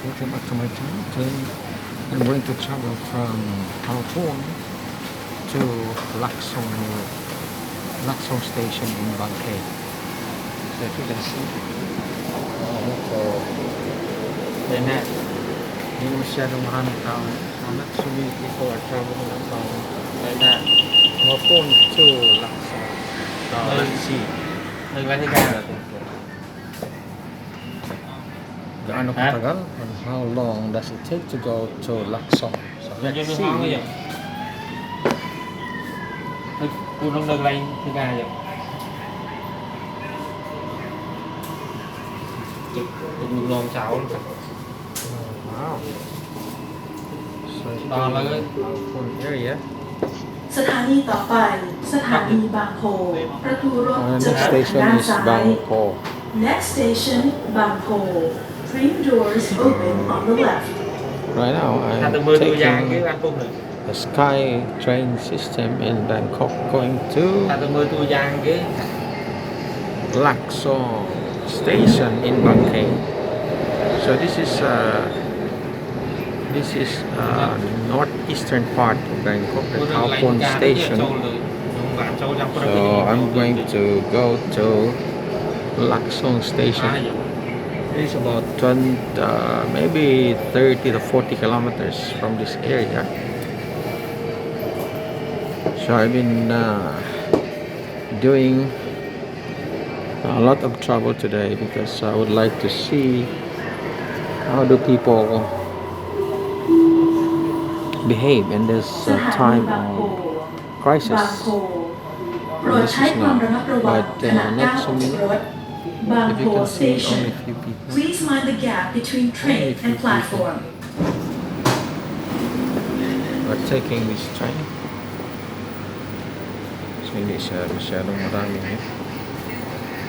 Welcome back to my channel. Today I'm going to travel from Hong to Laksong Station in Bangkok. So if you can see, hindi na masyadong maraming tao. Not so many people are traveling from Hong to Laksong. So let's see. Gaano katagal and how long does it take to go to Laksong? So let's see. Unang nag-line ni Kaya. Tụi lon cháo luôn. Wow. So it's To là full area. สถานีต่อไปสถานีบางโพประตูรถจะ Next เปิด station ทางด้าน is ซ้าย Bangkok. Next station บางโพ Train doors open on the left. Right now ถ้า I'm แต่มือตัวอย่างคือ taking อันปุ๊บเลย the Sky train system in Bangkok going ถ้า to แต่มือตัวอย่างคือ Laksong Station in Bangkok. So this is northeastern part of Bangkok, the Khao Station. So I'm going to go to Laksong Station. It's about maybe 30 to 40 kilometers from this area. So I've been doing a lot of travel today because I would like to see how do people behave in this สถานี time บางโพ of บาง crisis. โพโปรด This ใช้ is ความ now, ระมัดระวัง but ขณะก้าว not อ so อกจาก many. รถบาง If โพ you can see, Station only a few people. Please mind the gap between train Only a few and platform. We're taking this train. So hindi siya masyadong marami eh.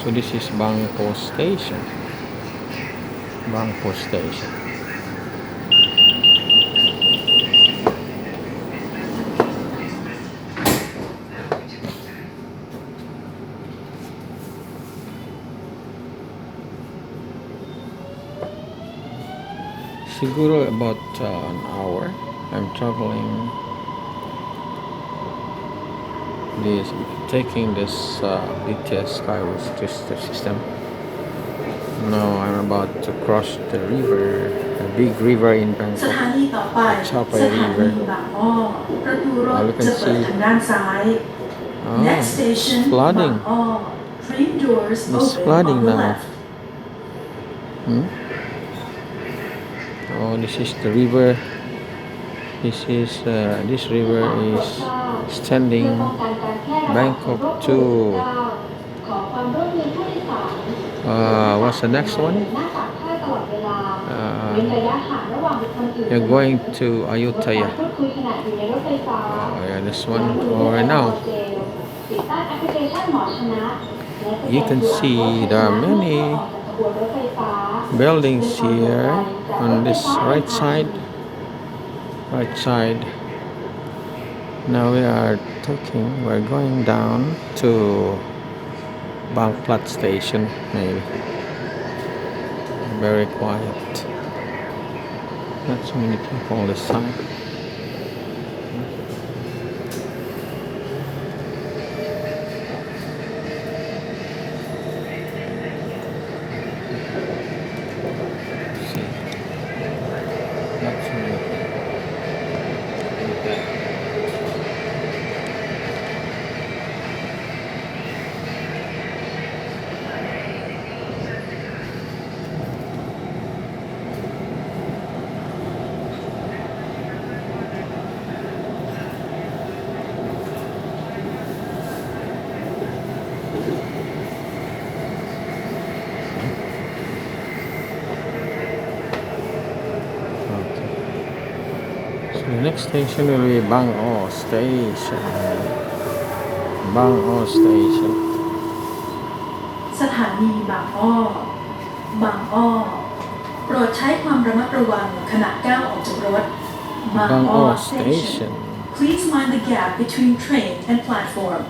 So this is Bangkok Station. Bangkok Station. Siguro about an hour. I'm traveling taking this BTS Skyway system. Now I'm about to cross the river, a big river in ส Bangkok. ถานีต่อไป Chapay สถานี River. บางอ้อประตูรถ You can จะเปิด see. ทางด้านซ้าย Next Oh, station it's flooding. บางอ้อ Train doors It's open flooding on the now. left. Oh, this is the river. This river is extending Bangkok to what's the next one? You're going to Ayutthaya. Oh yeah, this one. Oh, right now you can see there are many buildings here on this right side. Now we're going down to Bangplat Station, maybe. Very quiet. Not so many people on this side. See. Not so many people. The next station will be Bangkok Station. Bangkok Station. สถานีบางอ้อบางอ้อโปรดใช้ความระมัดระวังขณะก้าวออกจากรถบางอ้อ Bangkok Station. Station. Please mind the gap between train and platform.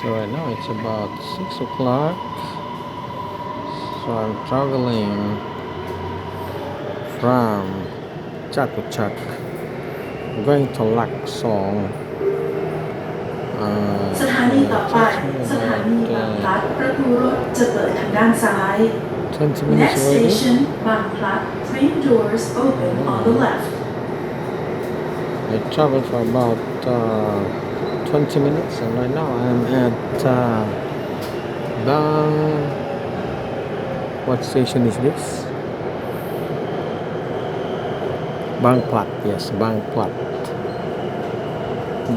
So right now it's about 6 o'clock. So I'm traveling from Jatujak, going to Laksong. สถานีต่อไป Takes me สถานี about บางพลัดประตูรถจะเปิดทางด้านซ้าย 20 minutes Next already. station บางพลัด Train doors open on the left. I traveled for about 20 minutes, and right now I'm at Bang. What station is this? Bangplat, yes, Bangplat.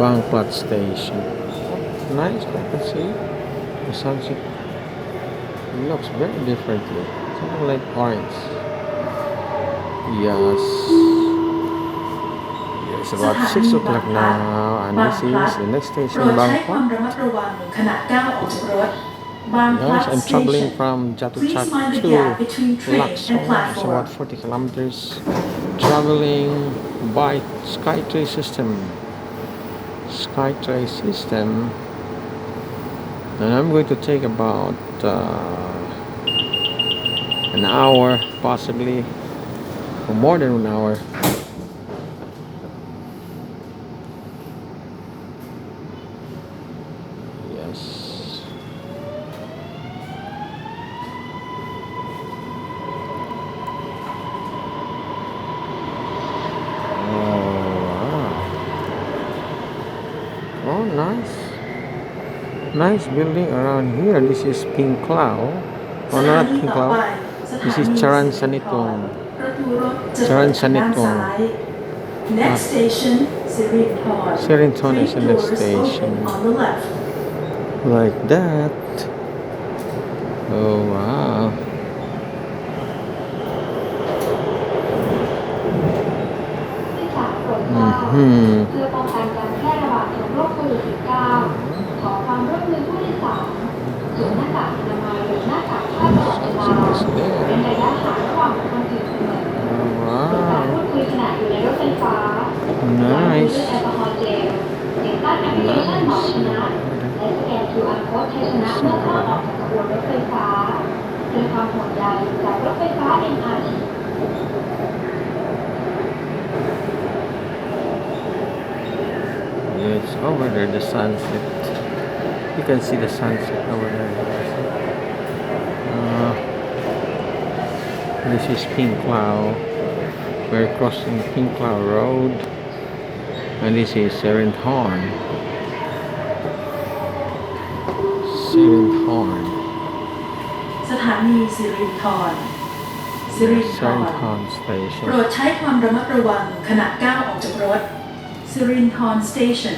Bangplat station. Nice, I can see the sunset. It looks very differently. Something like orange. Yes. It's about 6 o'clock now, and this is the next โปร station, ดใช้ความ Bangkok. ระมัดระวังขณะก้าวออกจากรถบางพลั Yes, ด I'm Station traveling from Please Jatujak mind the to gap between train and Laksong. It's platform. about 40 kilometers. Traveling by Skytrain system. Skytrain system. And I'm going to take about an hour, possibly, or more than an hour. Yes. Oh, nice. Nice building around here. This is Pink Cloud. ส Oh, ถา not นี Pink ต่อไป Cloud. สถา This นี is สิริ Charan นธร Sanitong. ประตูรถจะเปิดทางด้านซ้าย Next station สิรินธร Sirinthorn Train is the next doors station. open on the left. Like that. Oh, wow. เพื่อป้องกันการแพร่ระบาดของโรคโควิด -19 ขอความร่วมมือผู้โดยสารสวมหน้ากากอนามัยหรือหน้ากากผ้าตลอดเวลาเว้นระยะห่างระหว่างบุคคลอื่นเสมอการพูดคุยขณะอยู่ในรถไฟฟ้าล้างมือด้วยแอลกอฮอล์เจลติดตั้งแอปพลิเคชันหมอชนะและสแกน QR Code ไทยชนะเมื่อเข้าออกจากขบวนรถไฟฟ้าด้วยความห่วงใยจากรถไฟฟ้า MRT It's over there, the sunset. You can see the sunset over there. This is Pink Cloud. We're crossing Pink Cloud Road. And this is Sirinthorn. Sirinthorn. สถานีสิรินธรสิรินธร Sirinthorn โปร Station. ดใช้ความระมัดระวังขณะก้าวออกจากรถ Sirinthorn Station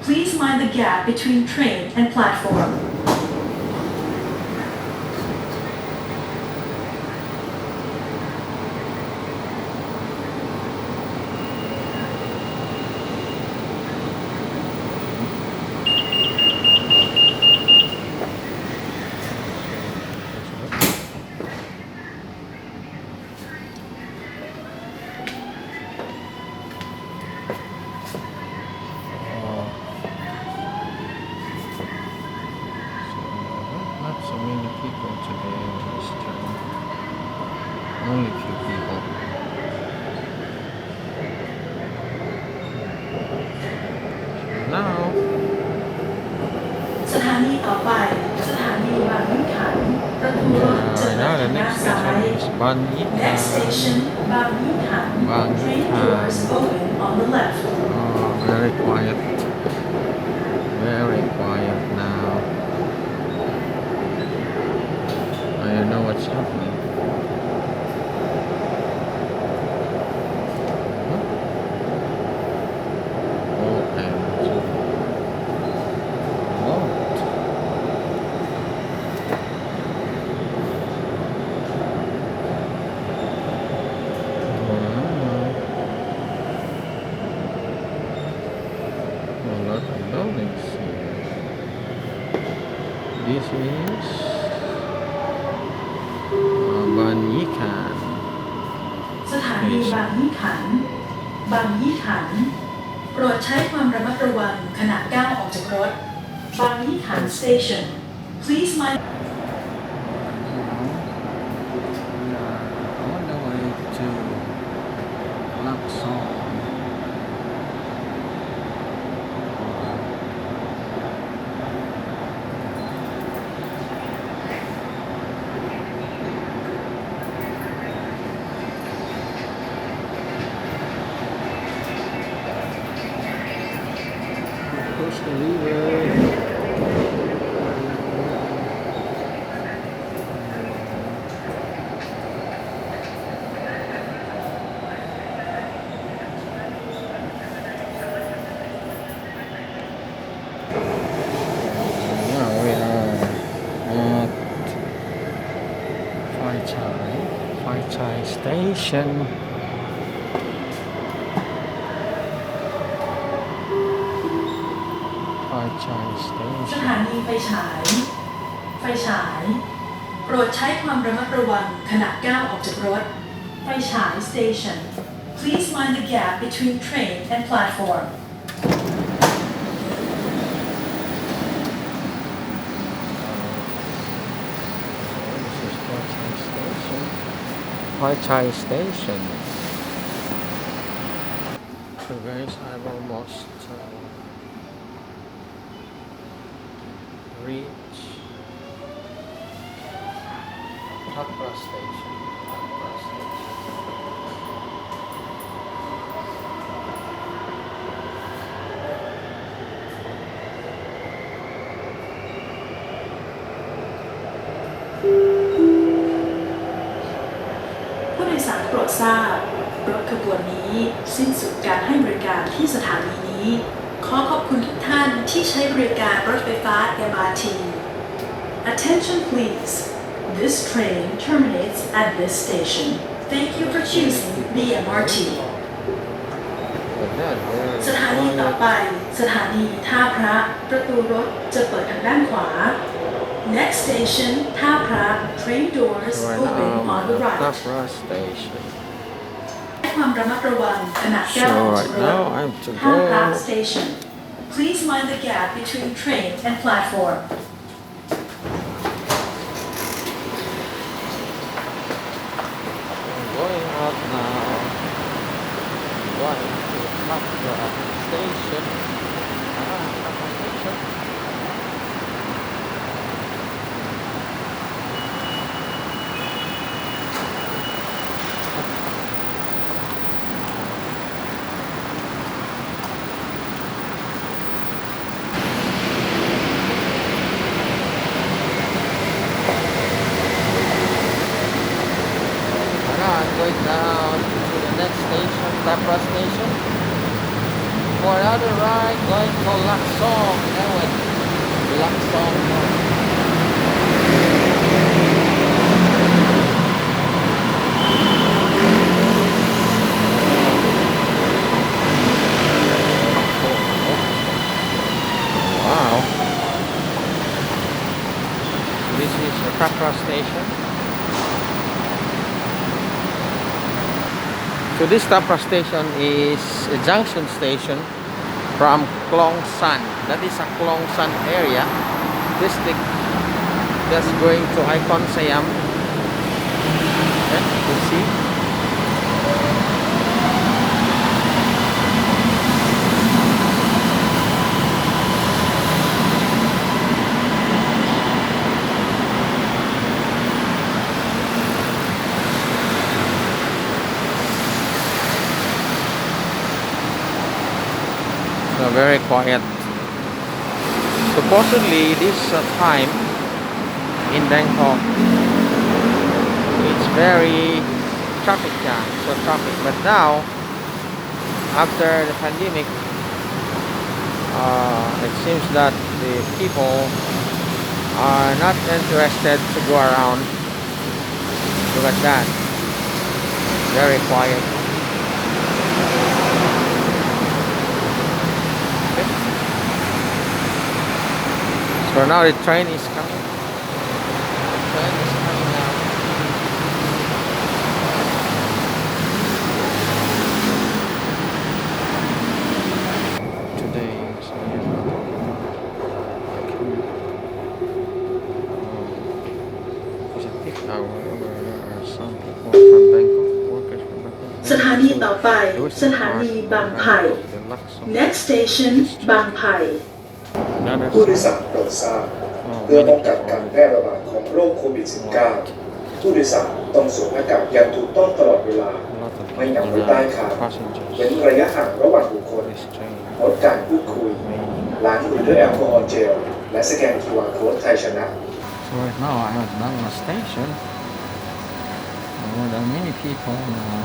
Please mind the gap between train and platform. Not so many people today this time. Only few people. Now สถานีต่อไป สถานีบางยี่ขัน ประตูรถจะ right เปิ now ด the ทางด้าน next ซ้าย station is Next Banyikan. station บางยี่ขัน บางยี่ Train ขัน doors open on the left. Oh, very quiet. Very quiet now. I don't know what's happening. Oh, and what? A lot of buildings here. This is Banyikan. สถานีบางยี่ขัน บางยี่ขัน โปรดใช้ความระมัดระวังขณะก้าวออกจากรถ Bangkok Station. Please mind. We are on the way to Laksong. Across the river. Now we are at Phai Chai Station. Phai Chai ส Station. ถานีไฟฉาย ไฟฉาย โปรดใช้ความระมัดระวังขณะก้าวออกจากรถ ไฟฉาย Station. Please mind the gap between train and platform. This is Phai Chai Station. So guys, I've almost reached Thapra Station. Thapra Station.ผู้โดยสารโปรดทราบ รถขบวนนี้สิ้นสุดการให้บริการที่สถานีนี้ ขอขอบคุณทุกท่านที่ใช้บริการรถไฟฟ้า MRT. Attention please. This train terminates at this station. Thank you for choosing the MRT. But that, สถานีต่อไป สถานีท่าพระ ประตูรถจะเปิดทางด้านขวา Next station ท่าพระ Train doors right open now on the I'm at right. Thapra Station. ให้ความระมัดระวังขณะก้าว So ออก right จากร now ถ I have to ท่าพระ go. Station. Please mind the gap between train and platform. I'm going out now. Going to Thapra Station. Thapra Station. Now I'm going down to the next station, Thapra Station. For another ride, going to Laksong. Laksong. Wow. This is the Thapra Station. So this Thapra Station is a junction station from Klong San. That is a Klong San area district that's going to Icon Siam. Okay, you can see. So very quiet. Supposedly this time in Bangkok it's very traffic jam, so traffic. But now after the pandemic, it seems that the people are not interested to go around. Look at that, very quiet. So now the train is coming. The train is coming now. Today is ต่อไปสถานีบางไผ่ Next station บางไผ่ ผู้โดยสารโปรดทราบเพื่อป้องกันการแพร่ระบาดของโรคโควิด -19 ผู้โดยสารต้องสวมหน้ากากอย่างถูกต้องตลอดเวลา ไม่นั่งไว้ใต้คานเว้นระยะห่างระหว่างบุคคลงดการพูดคุยล้างมือด้วยแอลกอฮอล์เจลและสแกน QR Code ไทยชนะ So right now I'm at Bangkok station. There are many people now.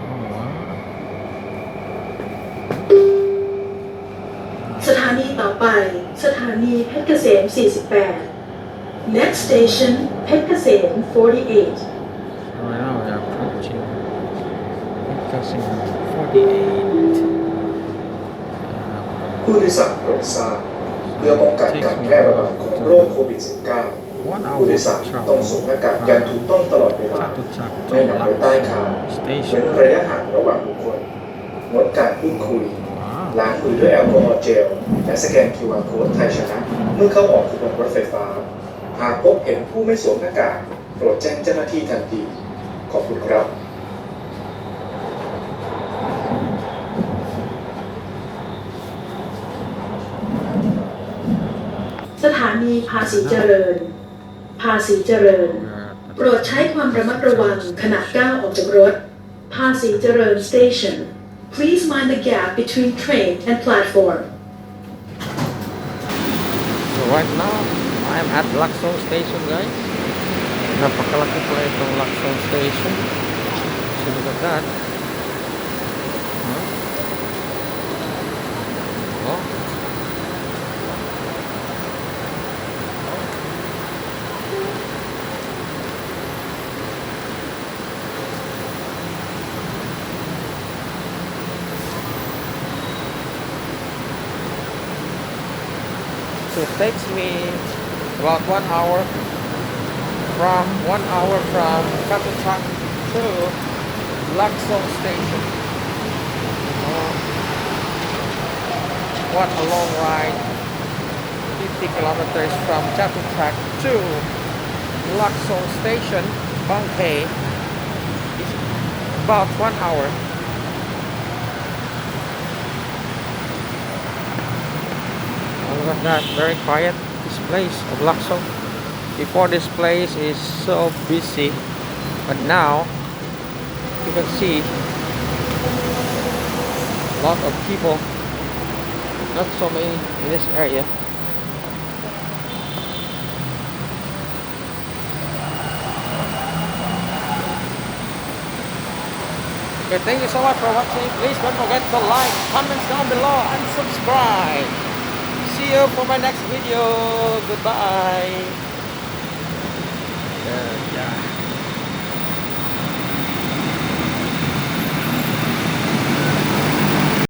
Oh, wow. สถานีต่อไปสถานีเพชรเกษม 48 Next station เพชรเกษม 48 Right now we are approaching crossing 48. ผู้โดยสารโปรดทราบเพื่อป้องกันการแพร่ระบาดของโรคโควิด -19 1 ผู้ hour โดยสาร of ต้อง travel สวมหน้ากากอย่างถูกต้องตลอดเวลา Jatujak ไม่นั่งไว้ใต้คาน to เว้น station. ระยะห่างระหว่างบุคคลงดการพูดคุย Wow. ล้างมือด้วยแอลกอฮอล์เจลและสแกน QR Code ไทยชนะเมื่อเข้าออกขบวนรถไฟฟ้า หากพบเห็นผู้ไม่สวมหน้ากากโปรดแจ้งเจ้าหน้าที่ทันที ขอบคุณครับ สถานีภาษีเจริญ ภาษีเจริญ โปรดใช้ความระมัดระวังขณะก้าวออกจากรถ ภาษีเจริญ Station Please mind the gap between train and platform So right now I'm at Laksong station, guys. Napakalaki pala itong Laksong station. So look at that. Huh? Oh. So it takes me about 1 hour from Jatujak to Laksong station. Oh, what a long ride! 50 kilometers from Jatujak to Laksong station, Bangkok. It's about 1 hour. Look at that, very quiet, this place of Laksong. Before, this place is so busy, but now you can see a lot of people, not so many in this area. Okay, thank you so much for watching. Please don't forget to like, comment down below, and subscribe. See you for my next video. Goodbye.